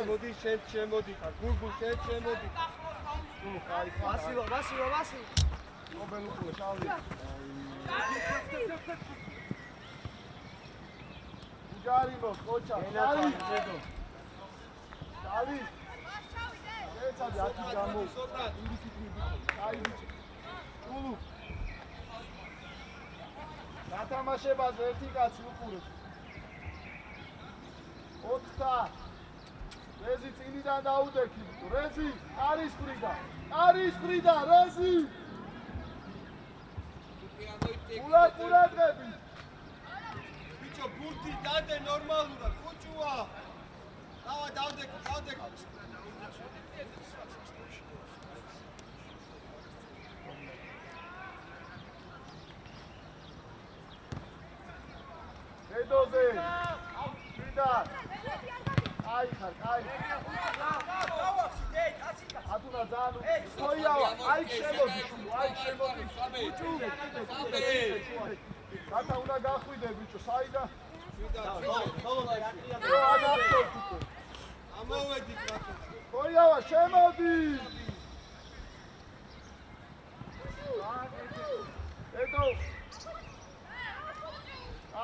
მოდი შენ შემოდი ხარ. გურგულ შენ შემოდი. ვასილო. ობელუკო შავი. უჯარიმო ხოჩა. შავი. ეცადი ათი გამო. აი ჭულუ. გათამაშებაზე ერთი კაცი უყურებს. 4 რეზი წინიდან დაუდექი. რეზი არის ფრიდა, რეზი. ყურადღები. ბიჭო, ბურთი დადე ნორმალურად, ხუჭუა. დავდექი. დედოზე. ფრიდა. აი ხარ, აი. ატუნა ძალიან ხოიავა, აი შემოდი. გათა უნდა გახვიდე ბიჭო, საიდან? ამოვედი ბატონო. ხოიავა, შემოდი. ედო.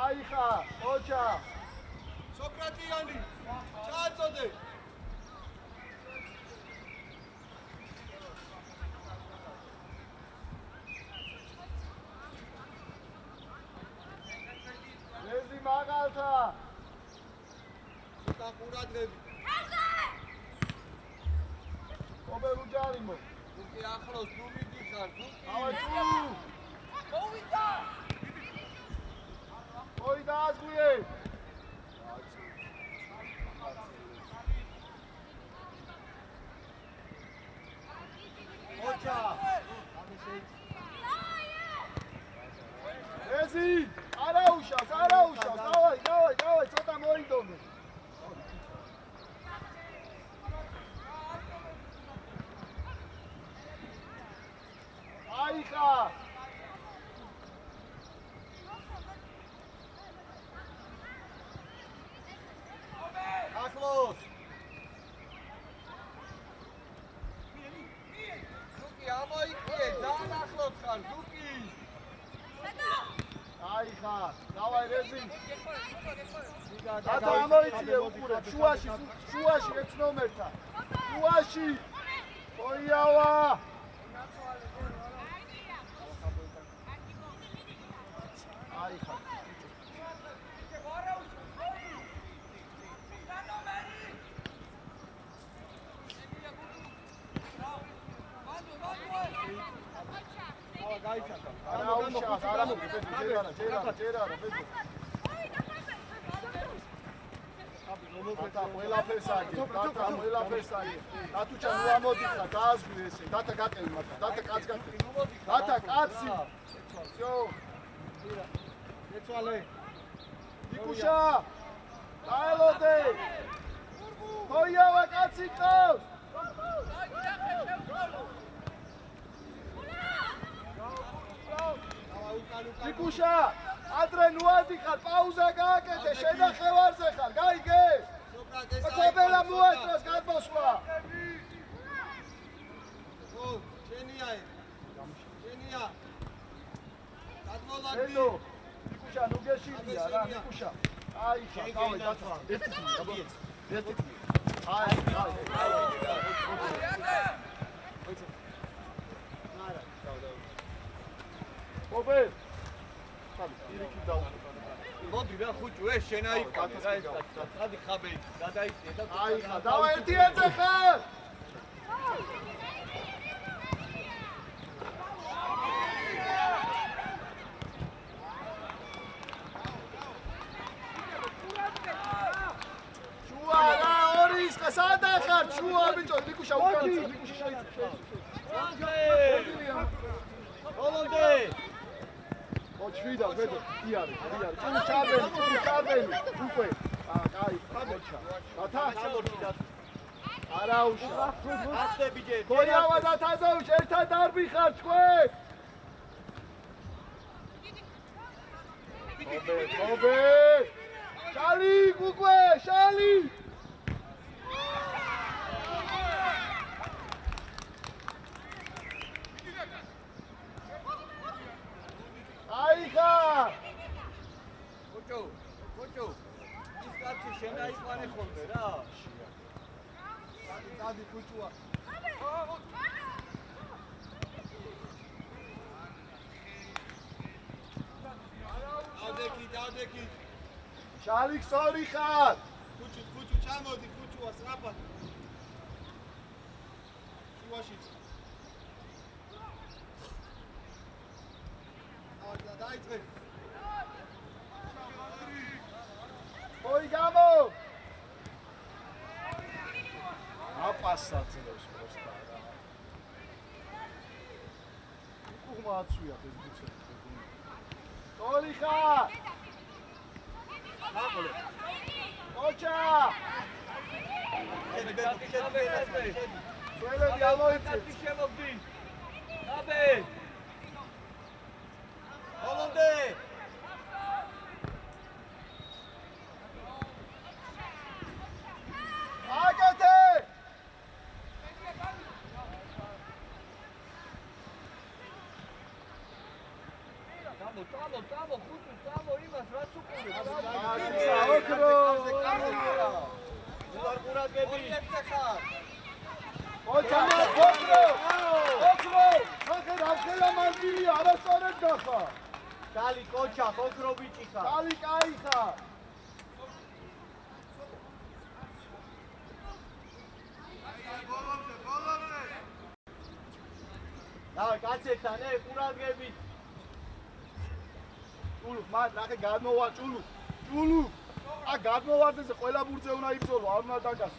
აი ხარ, ოჩა. სოკრატიანი, ჩააწოდე. რეზი მაგალთა. ცოტა ყურადღები. ობელუჯარიმო. თუკი ახლოს დუმიდი ხარ, თუკი. ავე თუ. მოვიდა. ოი დააზღვიე. ოჩა. რეზი, არაუშავს, დავაი, ცოტა მოიდომე. აიხა. ახლოს. ზუკი ამოიქიე, ძალიან ახლოს ხარ, ზუკი. აიხა, დავაი რეზი. დათა ამოიწიე უყურე, შუაში 6 ნომერთან. შუაში. ოიავა. აიხა. გაიჩაკა. არა მოგებდი, ჯერარა, ბედო. დათა ყველაფერს აგე. დათუჩა ნუ ამოდიხარ, დააზღვი ესე. დათა გაკელი მაგრამ, დათა კაც გაკელი. დათა კაცი. всё. ეცვალე. იკუშა. დაელოდე. ხოიავა კაცი ყავს. იკუშა, ადრე ნუ ადიხარ, პაუზა გააკეთე, შენახევარზე ხარ, გაიგე? ოცებელა მოაჭრას გადმოსვლა. შენია. გადმოლაგდი. ედო, იკუშა, ნუ გეშინია რა, იკუშა. აი, დავაი, დაცვა. ერთი აი. ობე ირიქი დაუყო. მოდი რა ხუჭო, ეს შენ აიყო რა ეს დადი ხაბე გადაიქცე და აიხა, დავა ერთიეთზე ხარ. შუა რა ორის სადა ხარ შუა ბიჭო, ნიკუშა უკან ნიკუშა შეიძლება. ოლონდე ოჩვიდა ბედო იარი ჩუნ ჩაბელი უკვე კაი ხაბოჩა დათა ჩამორჩიდა არაუშა ათე ბიჭე გოიავა და თაზაუშ ერთად დარბი ხარ თქვენ ობე შალი უკვე შალი დადი ხუჭუა. დადეკი. შალიქ სწორი ხარ. ხუჭუ ჩამოდი ხუჭუა სწრაფად. შუაშიც. დაიწყე. ოი გამო. აპასად ძებს პროსტა რა. უკუმაცვია ეს ბუცე. სწორი ხარ. აბოლე. ოჩა. სველები ამოიწევ. შემოგდი. აბე. ოლონდე. აგეთე. Tamo, ხუთი, tamo იმას რაც უყურებ. ოქრო. უარ ყურადღები. ოჩა, ოქრო. ახლა მანძილია, არასწორად გახა. დალი კოჩა, ოქრო ბიჭი ხარ. დალი კაი ხარ. დავай, კაცებთან, ყურადღებით. ჭულუ, მან ნახე გადმოვარ ჭულუ. გადმოვარდეზე ყველა ბურთზე უნდა იბრძოლო, არ უნდა დაგასო.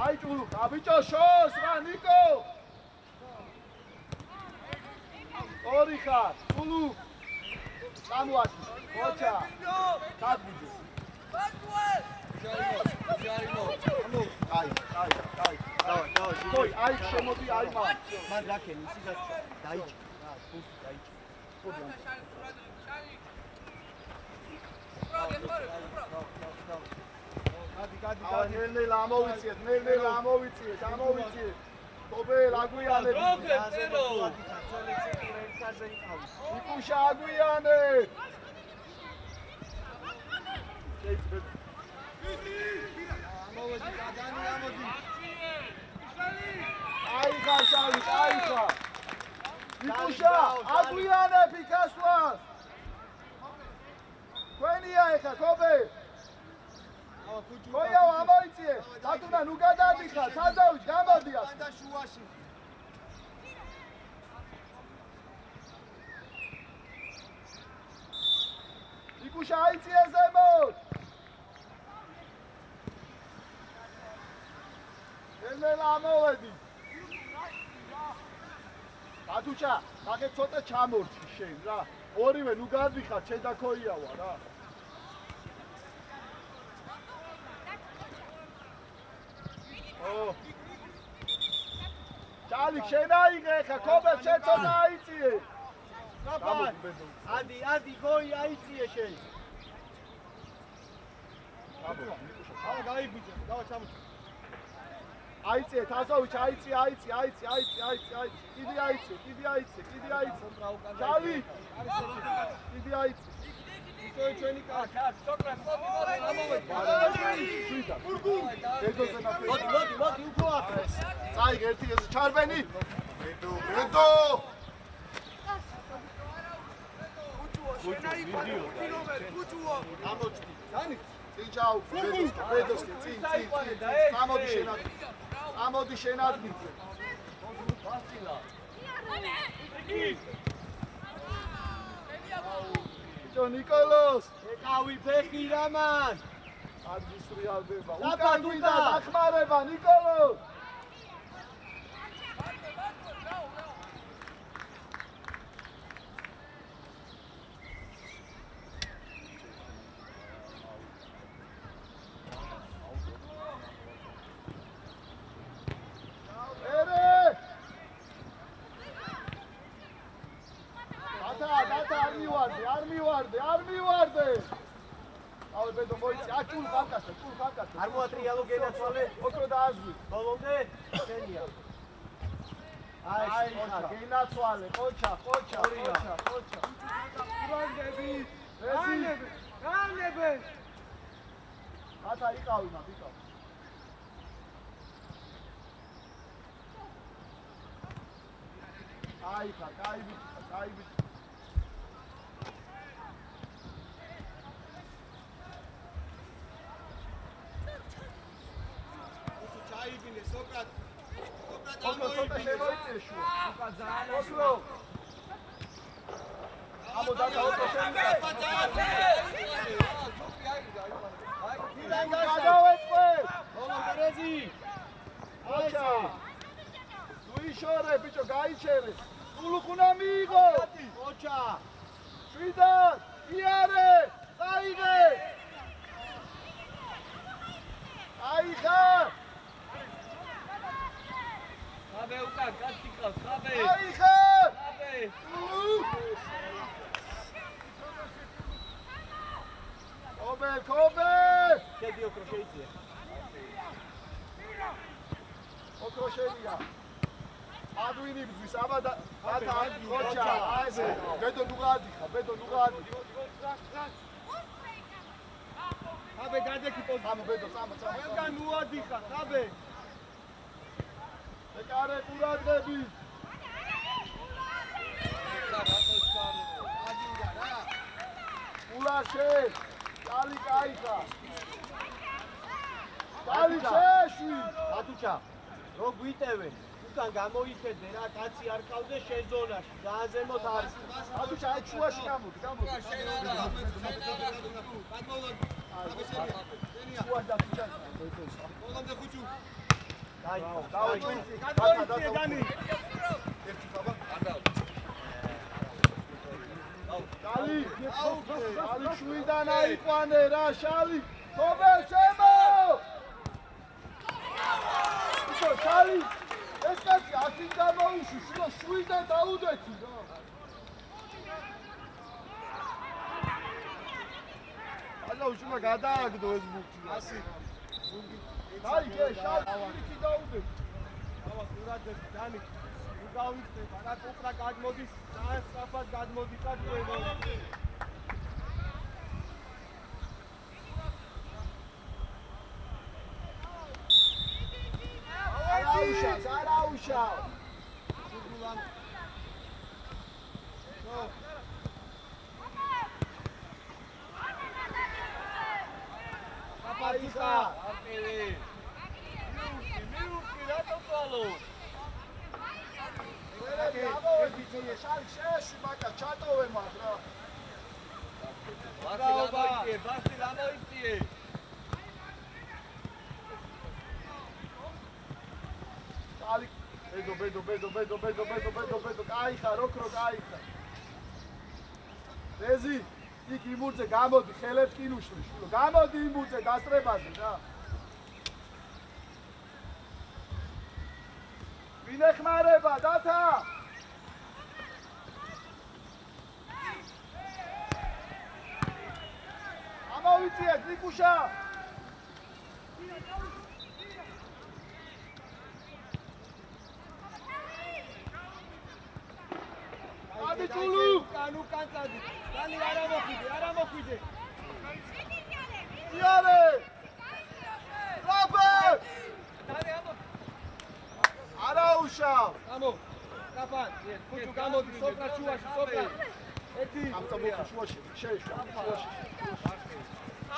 აი ჭულუ, აბიჭო შოს რა ნიკო. ორი ხარ, ჭულუ. წამოაჩი, ოჩა. დაგიძე. ჯარიმო. აი. დავай, აი შემოდი, აი მან რაკენ, ისი გაჩა. დაიჭი. დაიჭი. გადი. ნელ ამოვიწიეთ. თობელ აგვიანებ. იკუშა აგვიანებ. ამოდი. აი ხაშავი, აი ხა. იკუშა, აგვიანებ იქასვას. ქვენია ეხა, თობე. ხოიაო, ამოიწიე. დათუნა, ნუ გადადიხარ, სადავით, გამოდი აქ. და შუაში. იკუშა, აიწიე ზემოთ. ელელა ამოვედი. დათუჩა, ნახე ცოტა ჩამორჩი შენ რა. ორივე ნუ გადიხარ, შედაქოიავა რა. ჩალიქ შენ აიღე ხა, კობელ შენ ცოტა აიწიე. ადი, გოი აიწიე შენ. აბა, გაიგუჭე, დავა ჩამოჭი. აიწიე, თასოვიჩ, აიწიე. კიდე აიწიე. ჩალი. კიდე აიწიე. ისოი ჩვენი კაცი, სოკრას მოდი, ამოვედი. ბედოზე ნახე. მოდი, უფრო ახლოს. წაიგე ერთი ეს ჩარბენი. ბედო. ხუჭუო. ამოჭდი. დანის. წინჯაუ, ბედოსკე, წინ. ამოდი შენ ადგილზე. ვასილა. ბიჭო ნიკოლოს, ეკავი ფეხი რამან. ადმისტრიალდება. უკან ვიდა დახმარება ნიკოლოს. არ მივარდე. ავე ბედო მოიცი, ჭულ ხალკასა. არ მოატრიალო გენაცვალე, ოქრო დააზვი. ბოლომდე შენია. აი, გენაცვალე, ყოჩა. ურანგები. რანებე. ათა იყავი მაგ იყავ. აიქა, კაი. ჩაიბინე სოკრატ. სოკრატ შემოიწე შუა. სოკრატ ძალიან. ამო დაგაოთო შემდგა. გადავეწყე. როლანდერეზი. ოჩა. სუიშორე ბიჭო გაიჩერე. ულუკუნა მიიღო. ოჩა. შვიდა. იარე. აიღე. აიღე. ხაბე უკან გასიკავს, ხაბე. აიღე. ხაბე. კობე. შედი ოქრო შეიძლება. ოქრო შეიძლება. ადვინი ბზვის, აბა ათა ხოჩა, აიზე. ბედო ნუღადი. ხაბე გადეკი პოზიცია. ამო ბედო, წამო. ყველგან უადიხა, ხაბე. ეკარე ყურადღები. ულაშე, წალი კაიხა. წალი შეშვი. ათუჩა, რო გვიტევენ, უკან გამოიხედე რა, კაცი არ ყავდე შენ ზონაში, გააზემოთ არის. ათუჩა, აი შუაში გამოდი. შენ არა, გადმოვადი. შუა და ათუჩა. ყველამდე ხუჭუ. დავიწყე დანი. ერთი ხაბა, არ დავდი. ალი შვიდან აიყვანე რა შალი ხობე შემო იცო შალი ეს კაცი ათი გამოუშვი შვიდან დაუდეთი რა ალა უშუმა გადააგდო ეს მუქი ასი აი გე შალი იქი დაუდეთი ამა ყურადღები დანი გავიქცე, რა კოპრა გადმოდის, საერთოდ გადმოდის კაცო. არაუშა. გულგულან. აპაიხა, არტელი. მიუქი რა თქო. ბიჭია შალი შეშვი მაგა ჩატოვე მაგ რა ბასი გამოიწიე შალი ბედო კაიხა როკრო კაიხა რეზი იქ იმურზე გამოდი ხელებს კი ნუშლი შულო გამოდი იმურზე დასწრებაზე რა ვინეხმარება დათა ამოვიწიეთ ნიკუშა ადი ჩულუ კანუ კანწადი დანი არა მოხვიდე იარე რაბე დანი ამო არაუშავ ამო კაპან ხუჭუ გამოდი სოკრა ჩუაში სოკრა ეთი ამცა მოხი შუაში შეეშვა შუაში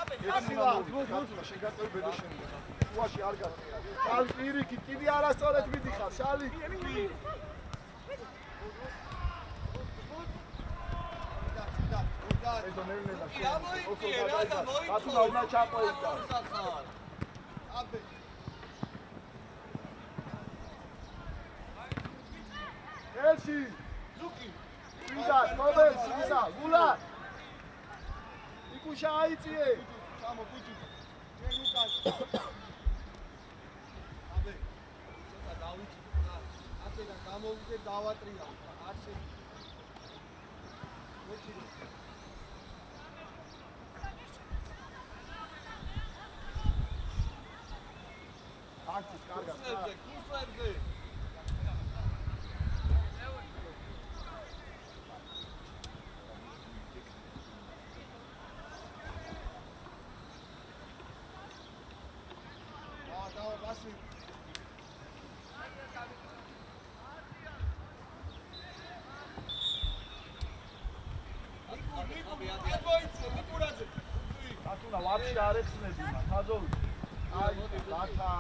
აბე გუგულა შეგაწევ ბედო შენდა შუაში არ გაწია შალი პირიქით კიდე არასწორად მიდიხარ შალი ეს ნერნედა შენ უნდა ჩაყვეიდა აბე ელში ზუკი ვიდა კობეს ისა გულა იკუშა აიწიე ჩამო კუჭი ჩვენ უკან აბე ცოტა დავიჭი რა აქედან გამოვიდე დავატრია ასე მოჭირო აკი კარგად კუსლებზე ატუნა ვაფშე არ ეხსნები მათ აზოვი აი ლათა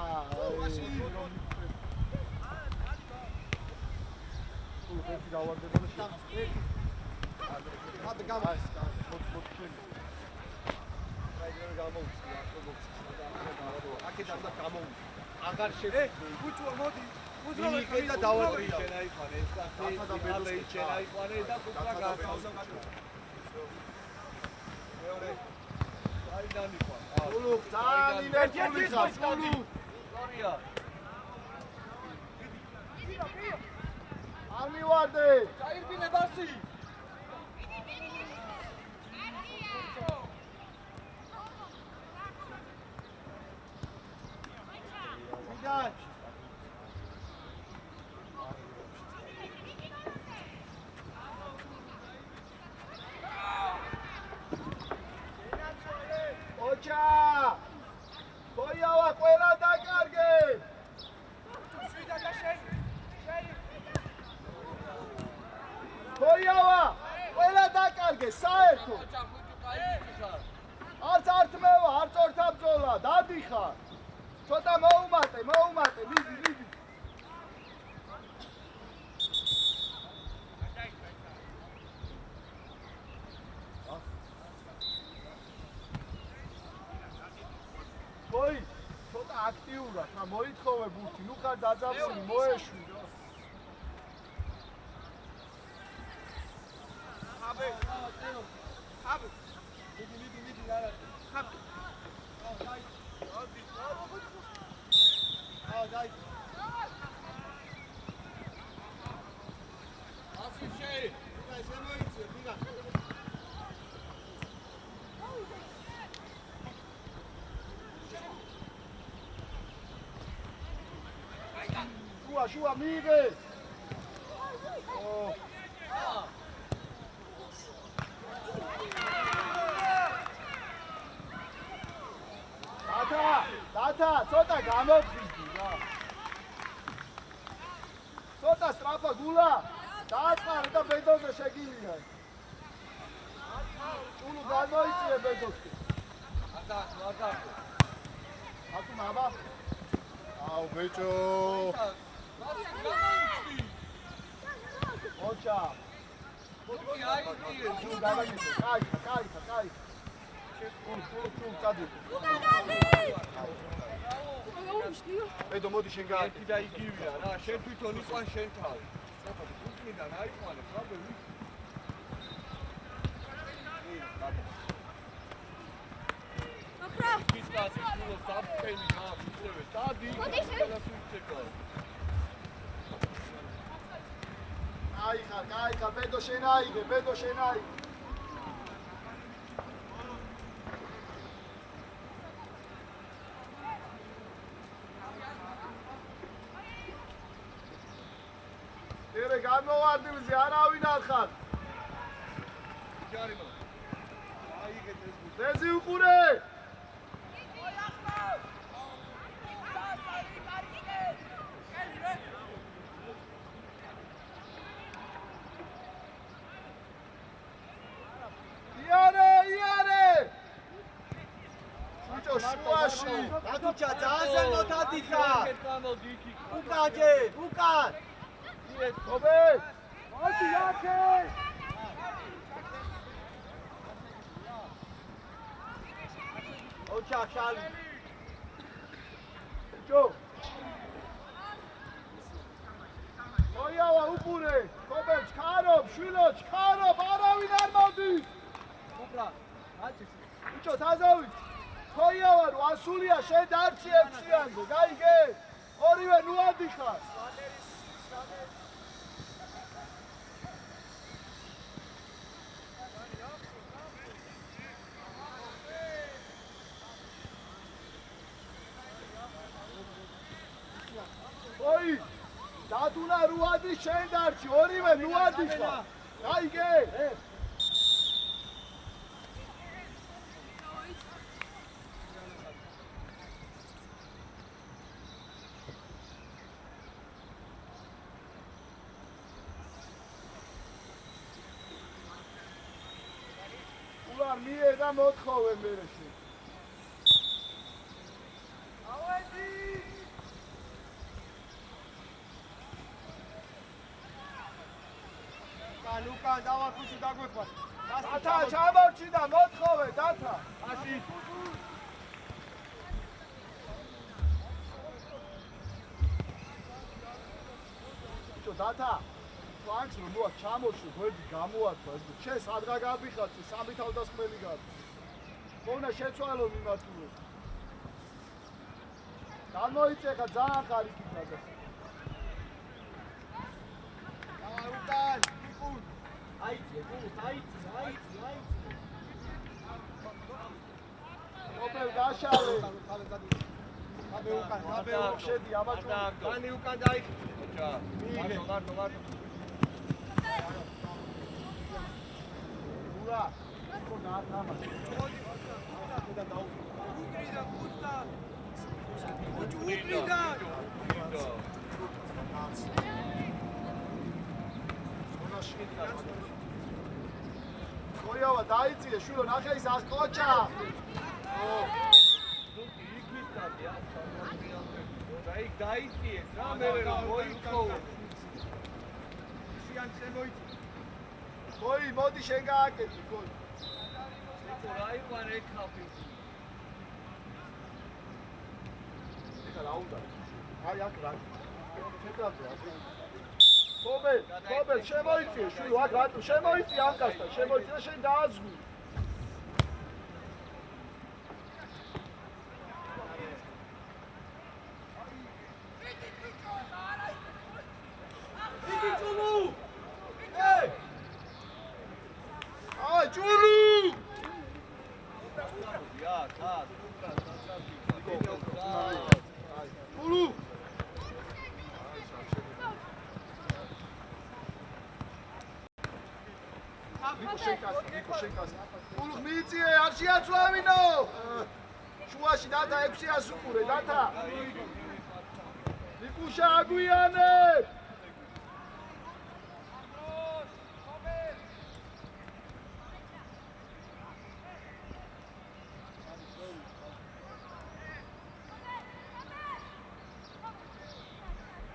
ერთი დავარდება და ხად გამოს რაიგერ გამოვიწყდი აქედან და გამოვიწყდი აღარ შეგვიძლია ბუჭო მოდი უძრავე და დავატრიალ შენ აიყვანე ეს და ხალე შენ აიყვანე და კუპრა გათავსა მეორე საიდან იყო ულუქ ძალიან ინერგიული ხარ ულუქ სორია არ მივარდე წაირბინე ბასი მიდაჩ ოჩა გოიავა ყველა დაკარგე შვიდა და შენ გოიავა ყველა დაკარგე საერთო არც ართმევა არც ორთაბძოლა დადიხარ ცოტა მოუმატე მიდი გოი ცოტა აქტიურად რა მოითხოვე ბურთი ნუ ხარ დაძაბული მოეშვი აბე მიდი არა ხაბე დაი ასი შეი და შემოიწია დიდა შუა მიიღე დათა ცოტა გამოფრიდი რა ცოტა სტრაფა გულა დააწყარე და ბედოზე შეგივიდა ულუ გამოიწიე ბედოში ატუნა აბა აუ ბეჭო ოჩა კაი წადი ედო მოდი შენ გააკი და იგივეა რა შენ თვითონ იყვან შენ თავი უკიდან აიყვანე ხაბე აფრა ისკაცი სულ საფენი გამიწევე დადი და სუჩეკო აი ხარ ბედო შენ აიგე ერე გამოვარდივზე არავინ არ ხარ ჯარიმო აიგეთ ეს დეზი უყურე იარე შუჭო შუაში დათუჩა ძალიან მოდადიხარ უკან ობე მოდი აქე ოჩა ხალი ჯო ოიავა უყურე კობე ჩქარობ შვილო ჩქარობ არავინ არ მოდის უბრა აჭის უჩო თაზავი ოიავა რო ასულია შენ დარჩი ექვსიანზე გაიგე ორივე ნუ ადიხარ ოი დათუნა რუადი შენ დარჩი ორივე ნუადი ხარ გაიგე ხარ მიერ და მოთხოვე მერეში. ავედი! უკან დავა ხუთი დაგვეყვათ. დათა ჩამორჩი და მოთხოვე დათა. ასი. ბიჭო დათა ფლანგს რომ მოა ჩამორჩი გვერდი გამოართვა ეს შენ სადღა გაბიხაცი სამი თავდასხმელი გაქვს. მონა შეცვალო მიმართულე. გამოიწე ხა ძალიან ხარიკი გადა. დავა უკან. აიცი. ოპერ გაშალე. აბე უკან, შედი აბაჭო. განი უკან დაიხ. ჩა. გარტო. ურა. ხო დაათავა. უგრიდა გუსტა. უგრიდა. მოიავა დაიწიე შვილო ნახე ის ასკოჩა დაიწიე რა მე რა მოიქოვე ისიან შემოიწი მოი მოდი შენ გააკეთე გოლ რა იყვარ ეკაფი ეხლა რა უნდა აი აქ რა შეკავდა კობელ შემოიწიე შვილო აქ რატო შემოიწიე ამ კაცთან შემოიწიე და შენ დააზღვი ულუხ მიიწიე არ შეაცვლავინო შუაში დათა 600 უყურე დათა ნიკუშა აგვიანებ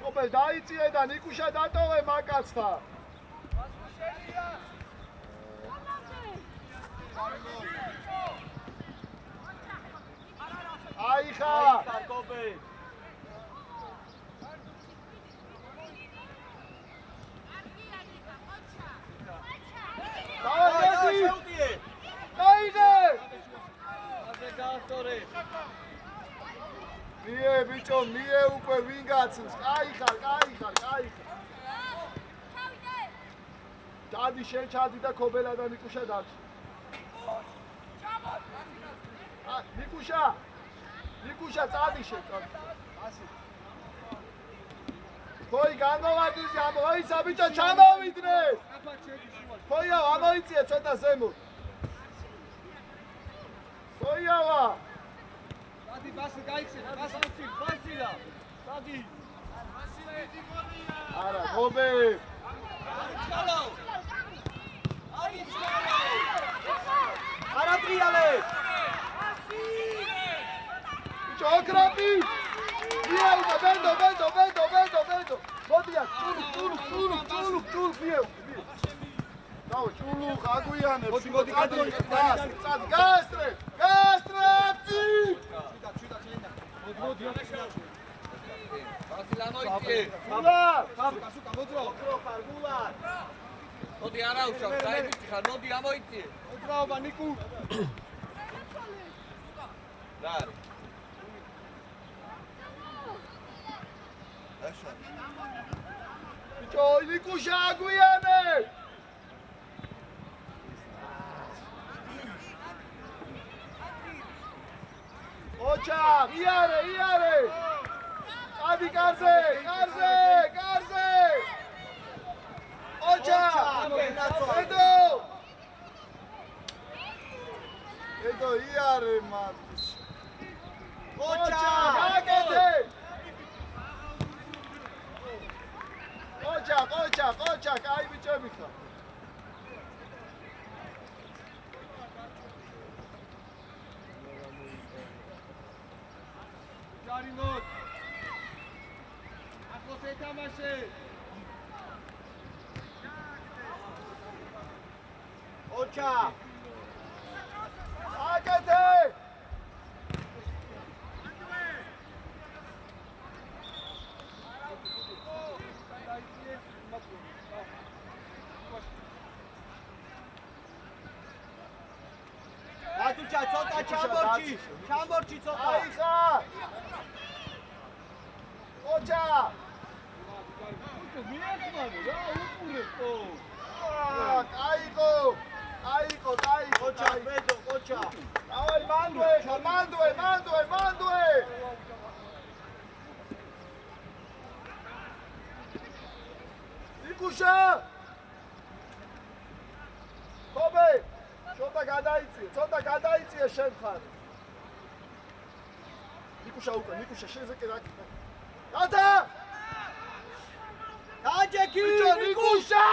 ოპელ დაიწიე და ნიკუშა დატოვე მაკაცთა აიხა კობე მie ბიჭო მie უკვე ვინ გაცნს კაიხარ ჩადი შენ ჩადი და ქობელა და ნიკუშა დარჩი ნიკუშა წადი შენ ასე ხოი განოვარდის ამოიცა ბიჭო ჩამოვიდნენ ხოია ამოიწია ცოტა ზემოთ ხოიავა დადი ბასი გაიქცე ბასილა დადი არა ხობე არა ტრიალე ჩოკრაპი მიეუდა ბენდო მოდია ჩულუ მიეუ დაო ჩულუ აგვიანებ მოდი წადი გასტრეპცი მოდი ბასილამოიწე გულარ კასუკა მოძრო გულარ მოდი არა უშავს დაიბიცი ხარ მოდი ამოიწე მოძრაობა ნიკუ რა ბიჭო ნიკუშა აგვიანებ ოჩა იარე ადი კარზე ოჩა ედო იარე მარტის ოჩა გაკეთე ოჩა კაი ბიჭები ხარ მარინოს. ახლოს ეთამაშე. ოჩა. აკეთე. ატუჩა ცოტა ჩამორჩი ცოტა. აიხა. ოჩა. მიახმარე რა უყურებო. აიკო, ოჩა, ბედო, ოჩა. დავაი მანდვე. იკუშა. ხობე. ცოტა გადაიწია შენ ხარ. ნიკუშა შენზე კი რა. დადა! დაჯექი! ნიკუშა!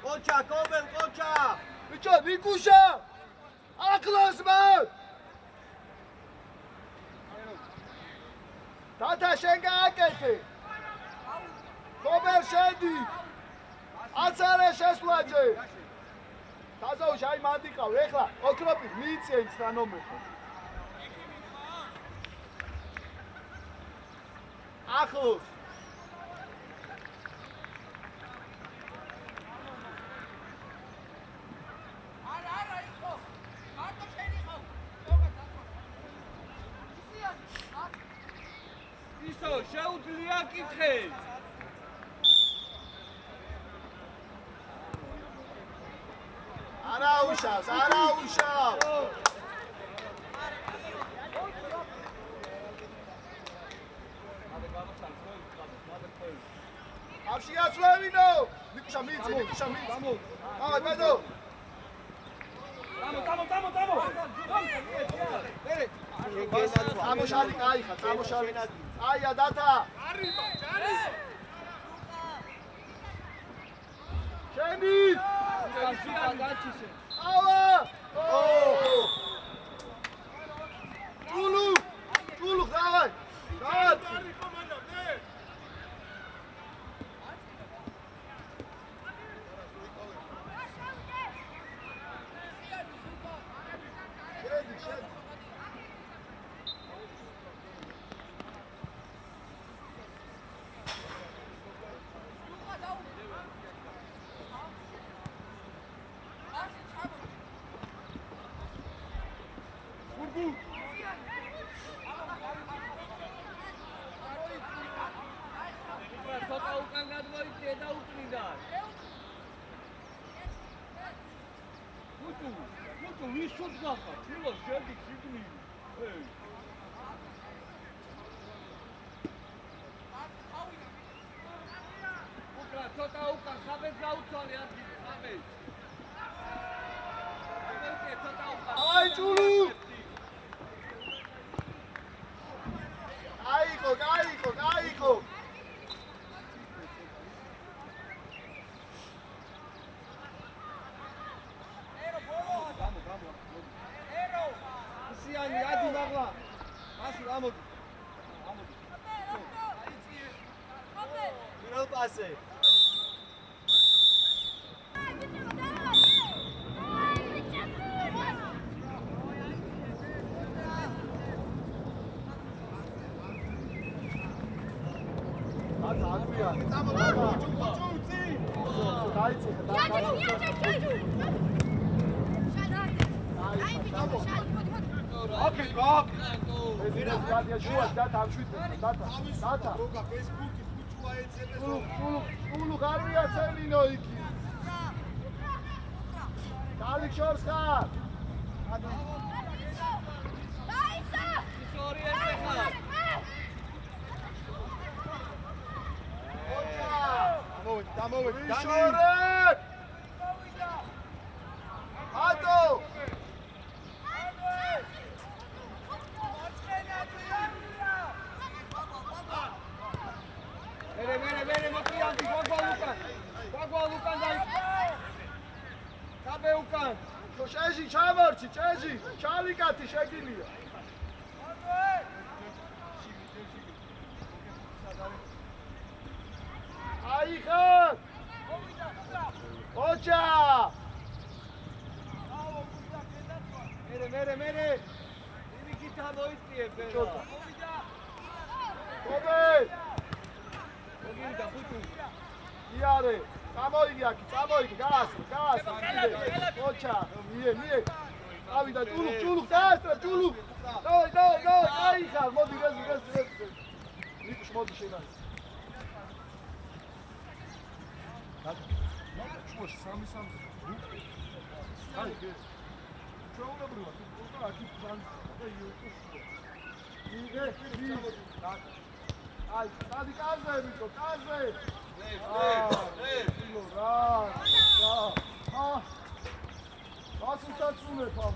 ყოჩა, კობელ, ყოჩა! ბიჭო, ნიკუშა! ახლოს მარ! დადა შენ გააკეთე! კობელ შედი! აცარე შესვლაჯე! დაზაუში აი მანდიყავ, ეხლა ოქროპის მიიწია იმ სანომერს. ახლოს. არა იყო. მარტო შენ იყავ. ისო, შეუძლია კითხე. არა უშავს. აფშიაცვლევინო! ნიკუშა მიიწე. დავაი ბედო. წამო. წამოშალი კაიხა, წამოშალი. აია დათა. ჯარი. შენი ავა! ჭულუ, დავაი! აი ჭულუ! გაიყო! სიანი ადი მაღლა. მასი ამოდი. მირალ პასე. ούλუ გარვია ცელინო იქი. კალიქ შორს ხარ. დაისა! ისორი ეხლა. დამოვედი. შორე! ატო! Vere, motivanti, qua Lucan dai. უკან. შეჟი ჩამორჩი, შეჟი, ჩალიკათი შეგილია. აიხარ! ოჩა! მერე. იმიქით ამოიწიებ ბერა. კობე! მოგივიდა ხუთი. იარე, წამოიგი აქ, წამოიგი, გაასწრე. ოჩა, მიე. ავიდა ჭულუხ, დაასწრე, ჭულუხ. დავай, აიხარ, მოდი რეზი. ნიკუშ მოდი შეგან. ჩუაში სამი. აი, ჩვეულებრივად, უბრალოდ აქ თან და იუტუბ. იგე. აი, დადი კარზე მიწო, კარზე. რა. გასუცაცუნებ ამ.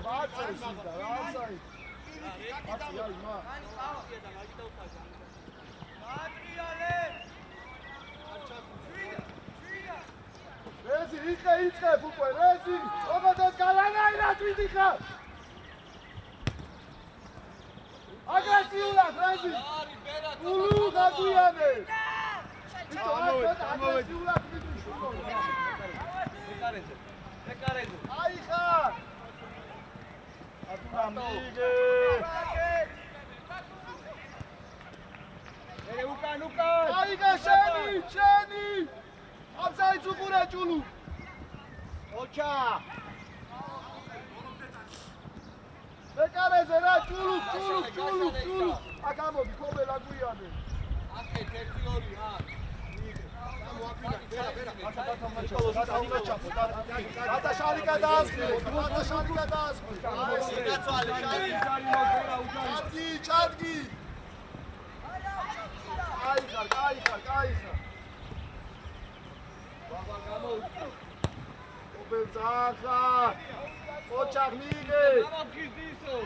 ვაცეს და რასაი. აი, მა. რეზი, იწყებ უკვე, რეზი! ობოდოს გალანაირად ვიდიხარ! აგრესიულად, რეზი! ულუ, გაგვიანე! ბიჭო, აგრესიულად ვიდიშო! ეკარეზე! აიხარ! ატუნა მიგე! უკან! აიგა შენი! აბზაიც უყურე ჭულუ! ოჩა! ეკარეზე რა ჭულუ! აქ ამოდი, ქობელა გვიანე! აქეთ 1-2 აქ! დათა შარიკა დაასხმე! ჩადგი! აიხარ! ბაბა გამოუწევ. ობელზახა. ოჩახ მიგე. გამოგიზისო.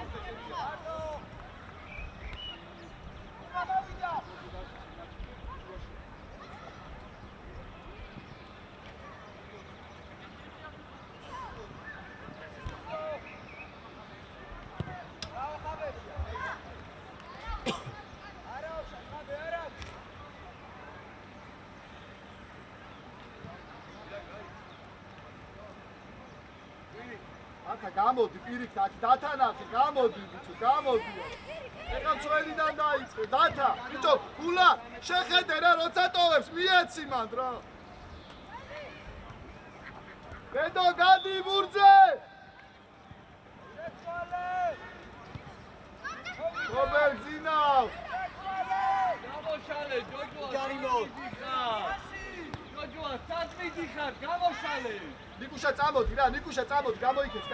გამოდი პირიქით აქ დათანახე გამოდი ბიჭო გამოდი ეხლა წველიდან დაიწყე დათა ბიჭო გულა შეხედე რა როცა ტოვებს მიეცი მანდ რა ბედო გადი ბურძე რობერ ძინავ გამოშალე ჯოჯოა ჯარიმო ჯოჯოა საწმიდი ხარ გამოშალე ნიკუშა წამოდი რა ნიკუშა წამოდი გამოიქეთ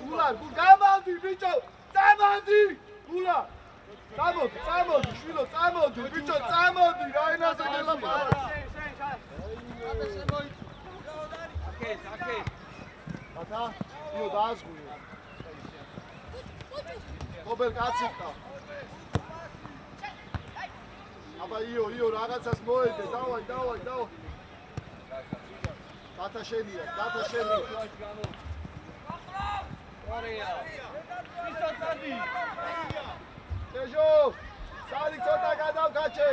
გულა გამოდი ბიჭო წამოდი გულა წამოდი შვილო წამოდი ბიჭო წამოდი რა ენაზე გელაპარაკ აკეთ აკა იო დაასგული ობელ კაციკა აბა იო რაღაცას მოედე დავაი დათა შენია ორია ისო წადი შეჟო სალი ცოტა გადავკაჩე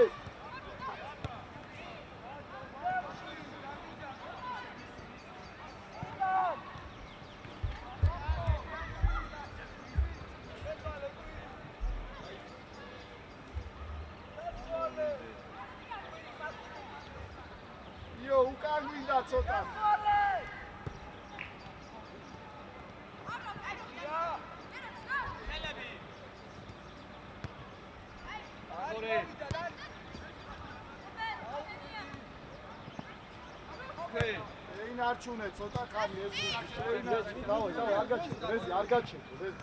იო უკან გვინდა ცოტა არჩუნე ცოტა ხანი ეს დავაი არ გაჩერდო რეზი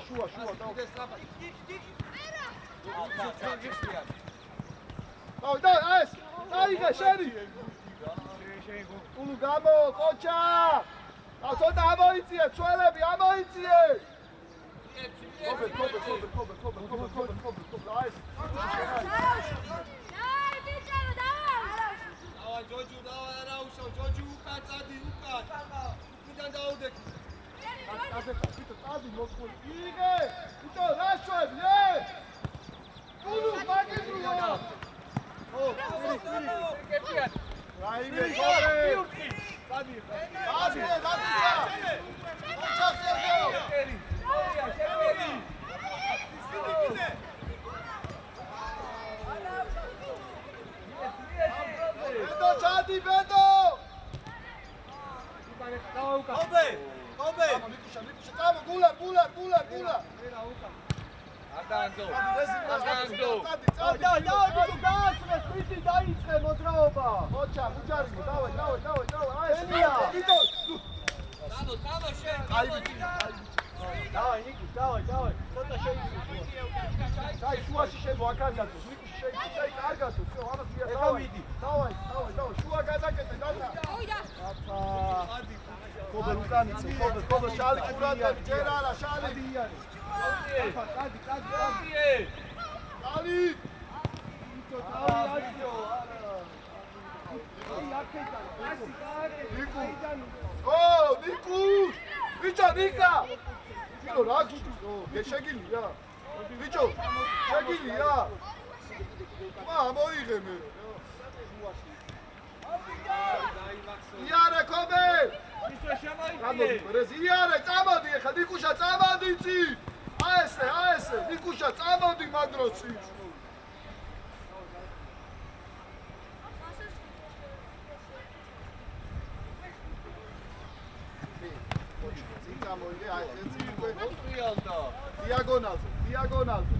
შუა დავაი ეს აიგა შენი ულუ გამო კოჩა ცოტა ამოიწიე წველები ამოიწიე კობე აი რაიმე გოლი გადი ბედო ჩადი ბედო ობე მიკუშა წამო გულა ადანდო დაასრე სპიცი დაიწყე მოძრაობა მოჩა მუჯარი დავай აი ესია ვიდო წამო შენ დავай ნიკი დავай ცოტა შეიძლება აი შუაში შემოაკარგათო ნიკი შეიძლება კარგათო всё ამას ვია დავай შუა გადაკეთე დათა ხობა უკანიცე ხობა შალი ყურადღები ჯერ არა შალი კადი შალი იცო დავი აჭიო ნიკუ ბიჭო ნიკა ბიჭო რა გიჭო გეშეგილია ბიჭო შეგილია მოიღე მე იარე ხობე ისე შემოიწე გამოდი იარე წამოდი ახლა ნიკუშა წამოდი ცი აესე ნიკუშა წამოდი მაგროცი წამოიდე აი ეს ცი მოტრიალდა დიაგონალზე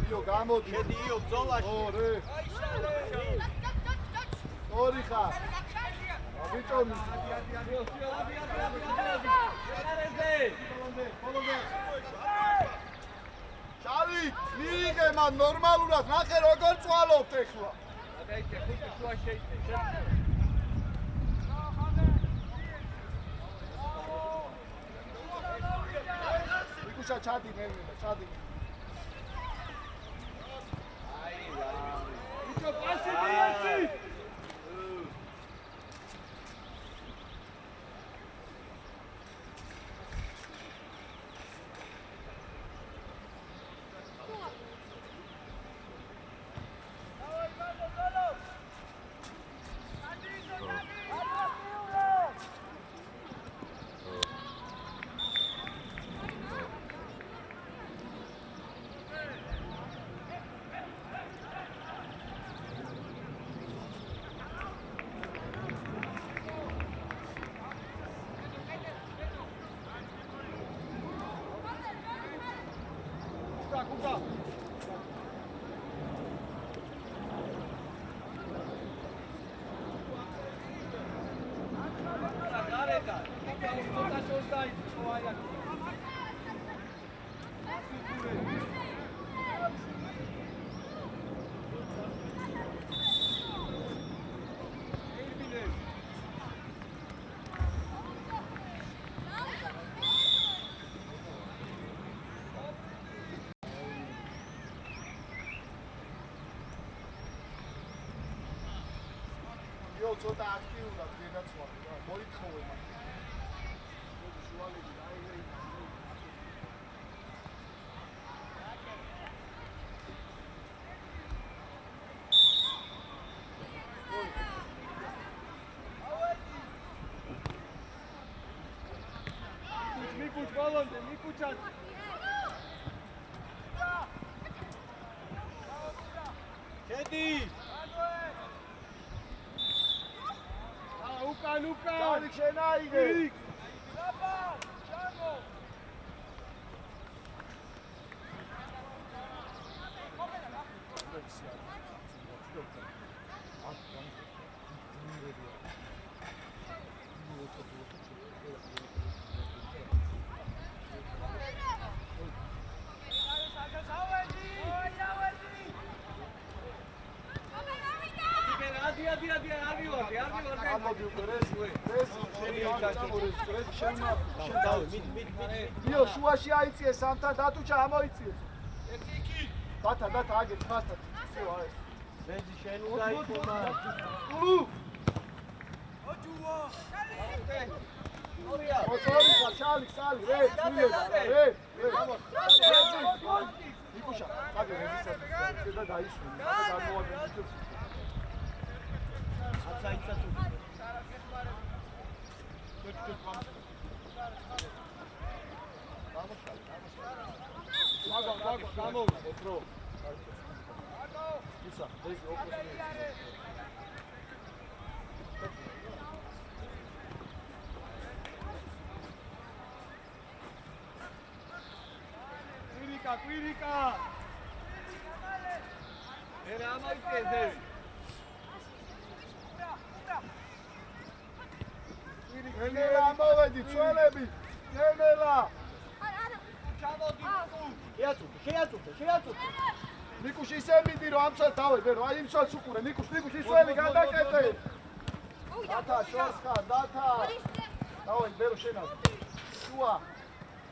იო გამოდი შედი იო ბრძოლაში ორე ორი ხარ ბიჭო შალი მიიღე მან ნორმალურად ნახე როგორ წვალობთ ეხლა გადაიწე ხუთი შუა შეიწე ნიკუშა ჩადი ბიჭო პასი მიეცი კუკა გარეკა კუკა შორტაი ოაია ცოტა აქტიურად გენაცვალე რა მოითხოვე მაგ შუალები აიღე მიკუჩ ბოლონდე მიკუჩა შედი Luca! Dai, Cenaide! Ciao! Io შუაში აიწიე სამთან დათუჩა ამოიწიეს. ეკიკი. დათა აგეთ მასთან. всё აი. ვეძი შენ უნდა იქნება. ულუ. ოჯუო. ორია. ორი ხალხი, სალი, რე. ნიკუშა, აგე ვეძისა. და დაიშვი. და გამოაგეთ. საიცაც უყურე. გამოვიდა პრო. ისა, ეს ოპოზიცია. კვირიკა. ერა ამაიქეზე. კვირიკა ამოვედი წველები. ნელა. ჩამოდი. შეაწუხე. ნიკუშ ისე მიდი რომ ამცალ დავე, ბერო, აი იმცალს უყურე. ნიკუშ ისველი გადაკეთე. დათა შორს ხარ, დათა. დავე, ბერო შენავ. შუა.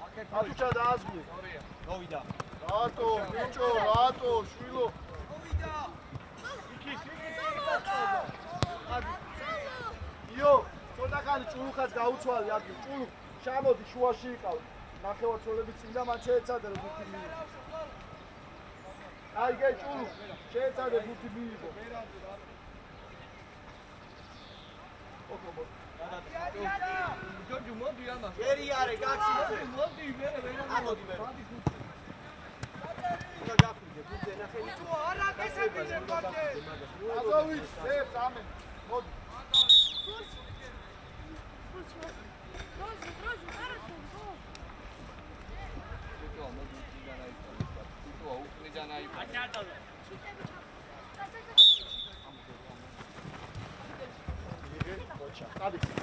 აკეთე დააზღვი. მოვიდა. რატო, ბიჭო, რატო, შვილო. მოვიდა. იქის. იო, ცოტაკანი ჭულუხაც გაუცვალე აქ. ჭულუ ჩამოდი შუაში იყავ. ნახევარწოლები წინ და მან შეეცადა რომ ბუთი მიიღო. აი გე ჭულუ, შეეცადა ბუთი მიიღო. ჯოჯო მოდი ამა. ერი არე გაქციცე. მოდი მერე მოდი მერე. უნდა გაფრინდე ბუთზე ნახე. უ არა გესებინე ბოჭე. აზოვი, ეს ამე. მოდი.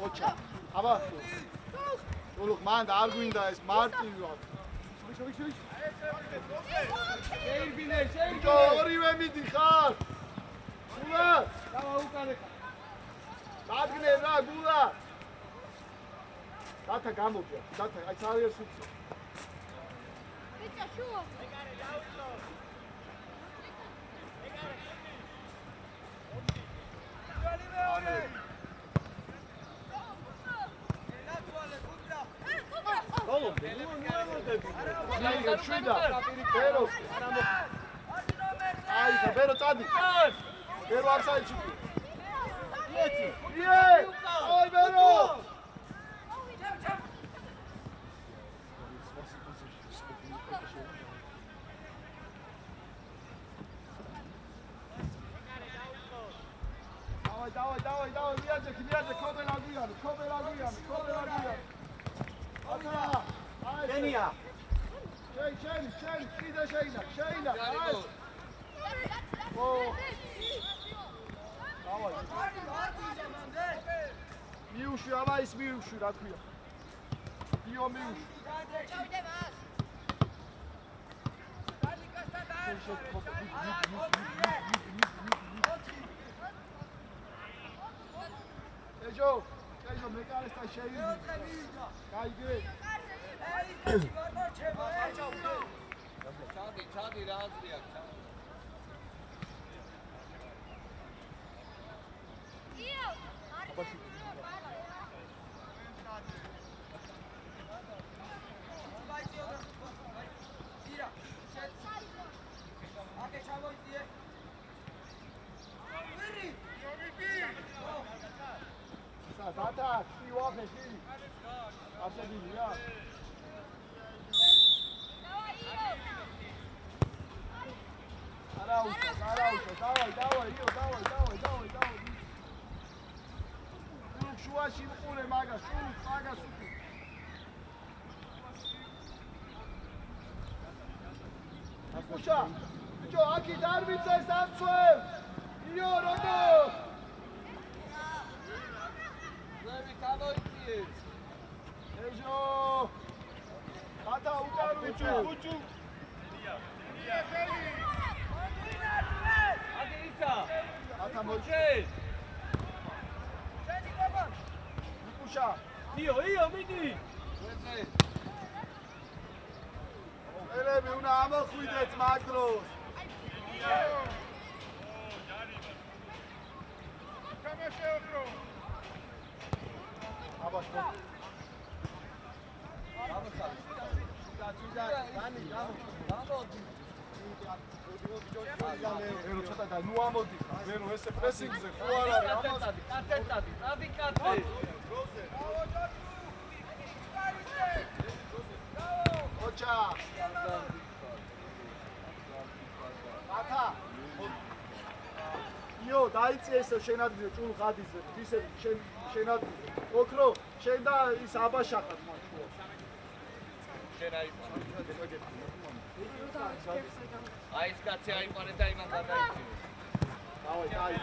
ოჩა. აბა. ულუხ მან არ გვინდა ეს მარტივად. შევი. შეირბინე. ორივე მიდიხარ. გულა. დავა უკანე. დადგნე რა გულა. დათა გამოვიდა. დათა აი ძალიან სუცი. ბიჭო შუა. ეგარე დაუწო. აი, ბერო წადი. ბერო არ საიცი. იე! აი, ბერო! დავай, მიაჯე, ქობელა გვიანი. აკა! აი, შენია. შენ, კიდე შეინა. აი. ო. დავай. მიუშვი, აბა ის მიუშვი, რა თქვია. იო მიუშვი. ჩავიდე მას. ეჯო, მე კარესთან შეიძინე. გაიგე. ჩადი რა აზრი აქვს? იო, არის. დათა, შევაფე. ასებია. არაუშო, დავай, იო, დავай. შუაში უყურე მაგას, მაგას უყურე. აკუშა, ბიჭო, აქ არ ვიცეს ამცველ. იო, როდო? ლევი გამოიწიეს. ეჯო. დათა უკან უჭუ. ata moje cheni baba nikusha io midi elemi una amokhuidet magros kamashevro abashko ვერო ცოტა და ნუ ამოდი ხარ ვერო ესე პრესინგზე ხო არ არის ამას კატეტადი წადი კატე ოჩა აკა იო დაიწე ესე შენადგინე ჭულ ხადიზე ისე შენადგინე ოქრო შენ და ის აბაშახად მათ ხო შენ აიყვანე აი ეს კაცი აიყვანე და იმან გადაიწიო დავაი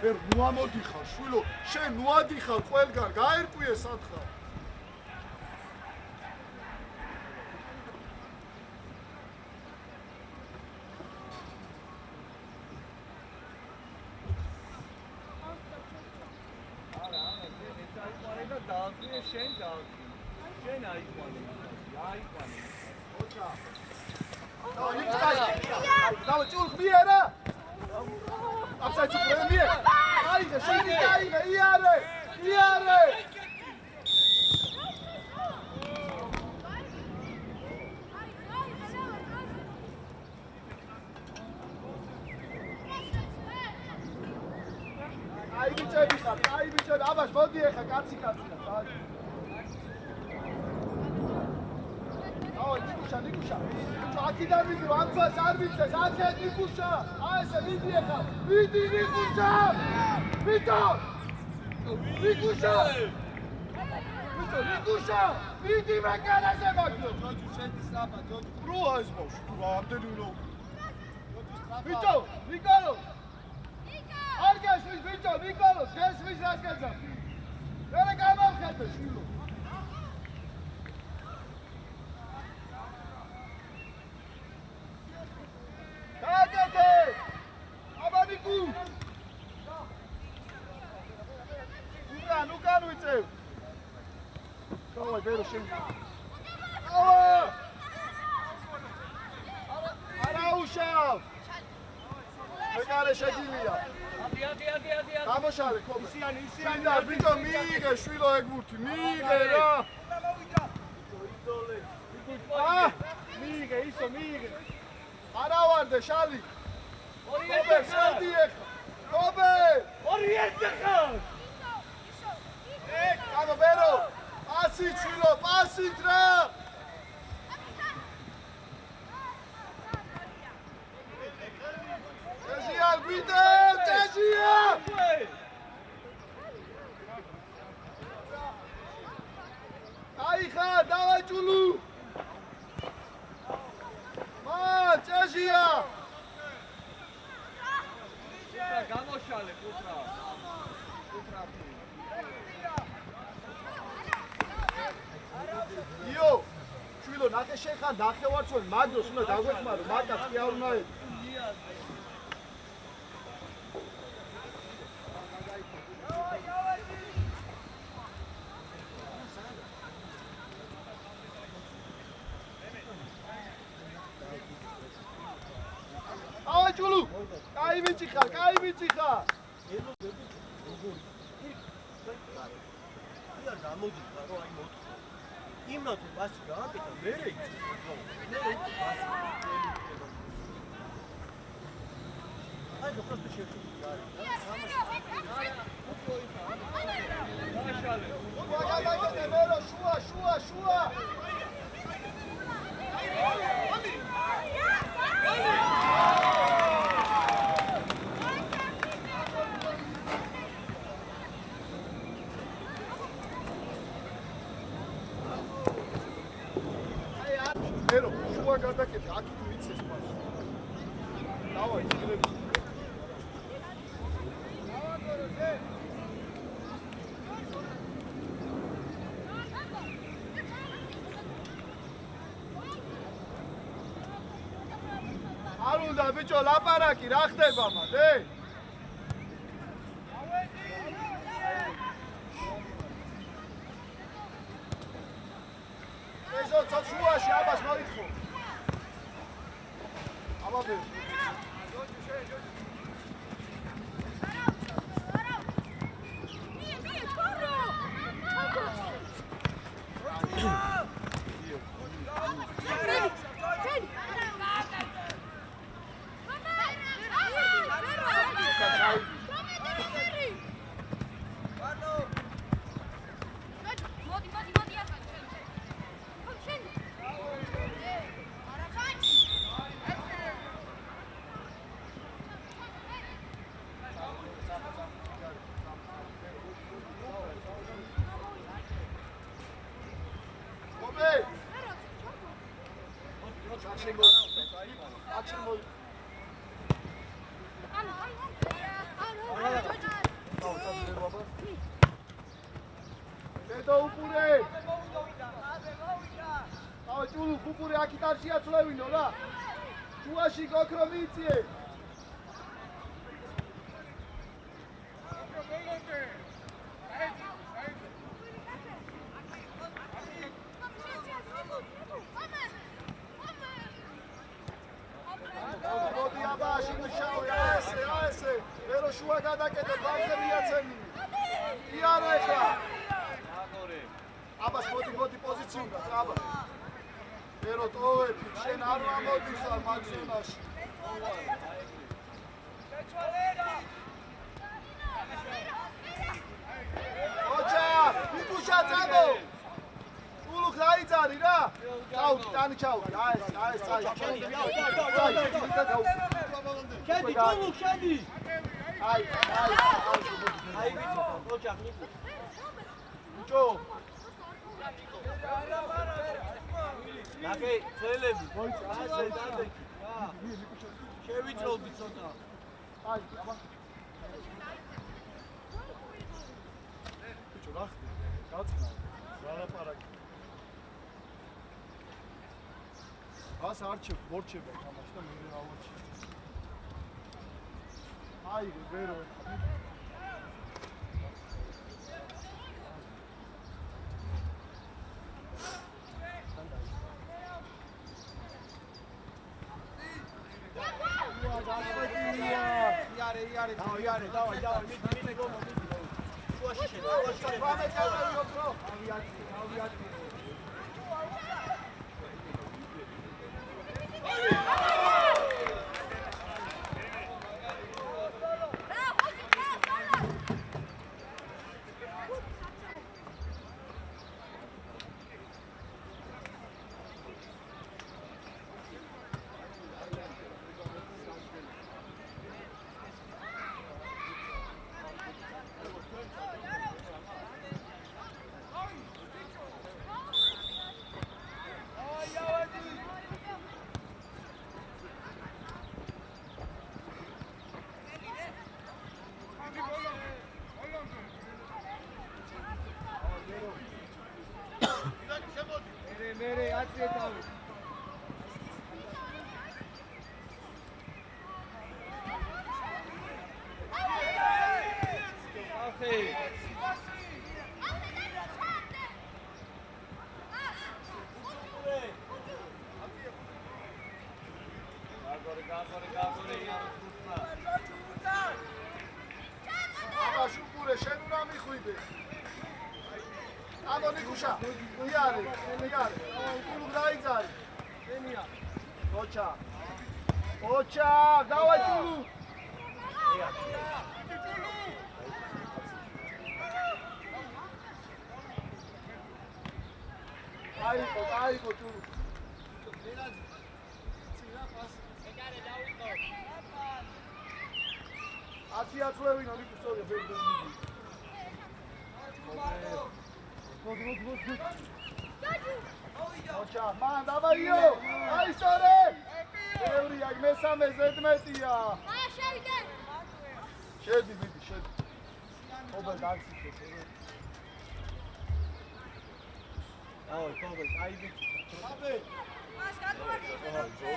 ვერ ნუ ამოდიხარ შვილო შენ ნუ ადიხარ ყველგან გაერკვიე სათხარ შენ აიყვანე აიყვანე ოჩა დავაი ჭულ ხმიერა აბსაჩუ პრემიერ აიღე შენ აიღე იარე იარე აი ბიჭები ხარ აი ბიჭები აბაშ მოდი ეხა კაცი კაცია ნიკუშა აქიდან ვიდრო ამცას არ ვიცეს აქე ნიკუშა აი ესე მიდი ეხა მიდი ნიკუშა ვიტო ნიკუშა მიდი მეკანაზე მაგდო ჯოჯუ შედის აბა ჯოჯუ პროა ეს ბავშვი თუ რამდენი უნდა ვიტო ნიკოლო არ გასვის ვიტო ნიკოლო გასვის რა გაზა ვერა გამავხედე შვილო ვერო შენ არაუშავ მეკარე შეგილია ადი გამოშალე ხო ისიანი და ბიჭო მიიღე შვილო ეგ ბურთი მიიღე რა მიიღე ისო მიიღე არავარდე შალი კობე შედი ეხა კობე ორი ერთი ხარ კამო ვერო პასით შვილო პასით რა ჭეშია გვიდე ჭეშია აიხა დავაჭულუ ჭეშია გამოშალე კუტრა იო შვილო ნახე შენ ხან დახევარცვენ მაგდროს უნდა დაგვეხმარო მარტა კი არ უნდა აჭულუ კაი ბიჭი ხარ ია გამოდიხა რომ აი მოთხო იმნა თუ ბასი გააკეთა მერე იწევ ხო მერე ბასი აი და პროსტო შეჭი გარი ვაგადაგე მერო შუა მერო შუა გადაკეთე აქ მიცეს მას დავაი ძილები არ უნდა ბიჭო ლაპარაკი რა ხდება მანდ ესო ცოცხუაში აბას მოიხო აბაბე დედო უპურე. აუ ჭულუ უპურე აქიტარშია წლევინო რა. შუაში გოქრო მიწიე. მოდი აბაში მუშაო ესე. ვერო შუა გადაკეთე ბალხებია ცემი. იარე ხა. აბას მოდი პოზიციურ და აბა. ვერო ტოვები, შენ არ ამოდის არ მაგზონაში. ოჩა, იკუშა წამო. ულუ გაიწარი რა. ჩაუ, ტანი ჩაუ. აი, წაი. შედი ჭულუ შედი აი. აი ვიცი ოჯახ ნიკო ჯო. ნახე ძელები ასე დადექი რა შევიწროვდი ცოტა აი, აბა. ბიჭო, რა ხდი? გაწყნა. რა ლაპარაკი. ას არჩევ, მორჩება თამაში და მე ავარჩევ. აი, ვერო. იარე, დავай, მიდე გომო, მიდე. შუაში შედა, შუაში. ვამე დავაიო პრო. ავიაცი. მერე აწე თავი. აფე. გაგორე იაროსულა. აბა შუპურე შენ უნდა მიხვიდე. აბა ნიკუშა, იარე. უკულუ გაიწარი. შენია. ოჩა, დავაი ჭულუ. აიკო ჭულუ. აწიაწლევინო ნიკუშოია ბერდები. მოდი. ოჩა, მან დავაიო. აი სწორე. ბევრი აი მესამე ზედმეტია. აი შევიდე. შედი. ობა დაგსიქეს. აუ, კობე, აი ვიცი. აბე. მას გადმოვარდი ზედავჭე.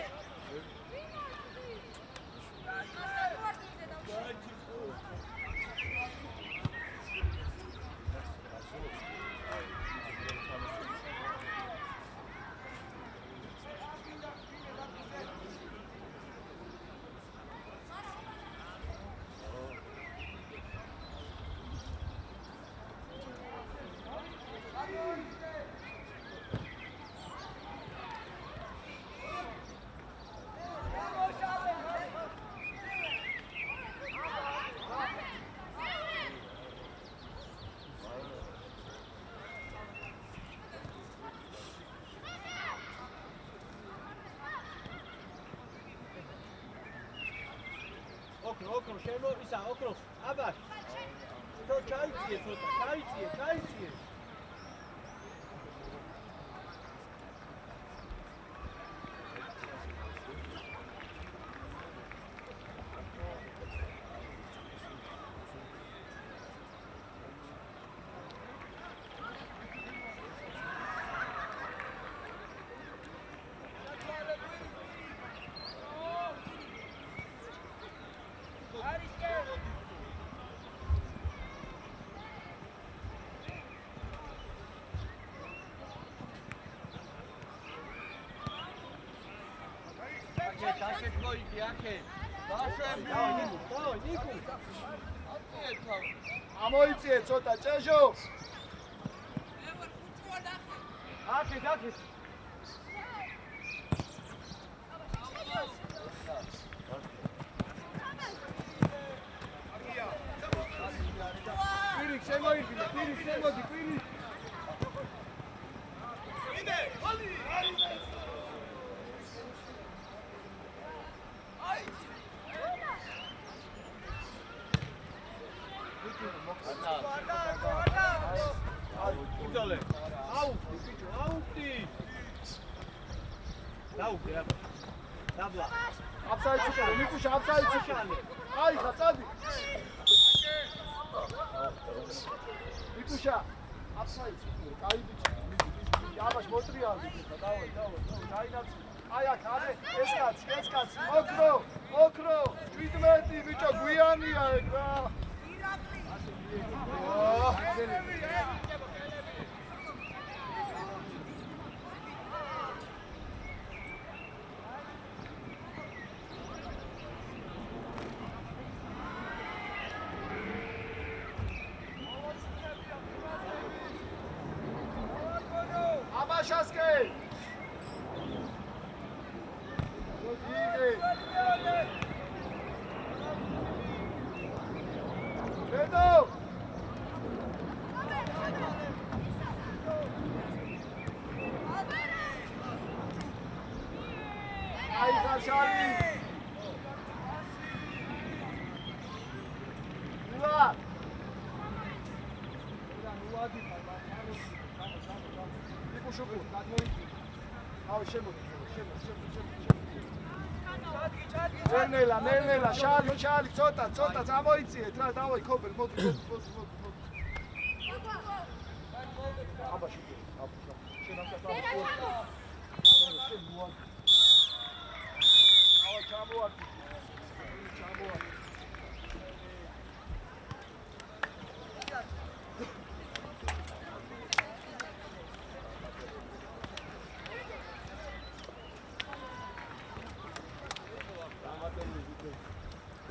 ოქრო, შემო, ისა, ოქრო, აბაშ. თო ჩაიწიე ცოტა, ჩაიწიე. აქეთ მოიდი, აქეთ. დაშვები. დავი, ნიკუ. აწიეთ თავი. ამოიწიე ცოტა ჭეჟო. აქეთ. პირიქ შემოიდგინე, პირიქ შემოდი, პირიქ. იდოლე. აუტი, ბიჭო, აუტი. დაუგე აბა. დაბლა. აფსაიდში ხარ, ნიკუშა აფსაიდში ხარ. აი ხა წადი. ნიკუშა აფსაიდში ხარ, კაი ბიჭი. აბაშ მოტრიალდი ხა, დავაი, დაინაც. აი აქ არე, ეს კაცი, ოქრო, 17 ბიჭო, გვიანია ეგ რა. აბაშასკე ბედო აი ხაშალი ულა ნუადი შოკო გადმოიჭი. ავი შემოდი. ნელა, შალი, ცოტა, წამოიწიეთ რა, დავაი, ქობელ, მოდი. აბა შენ ამ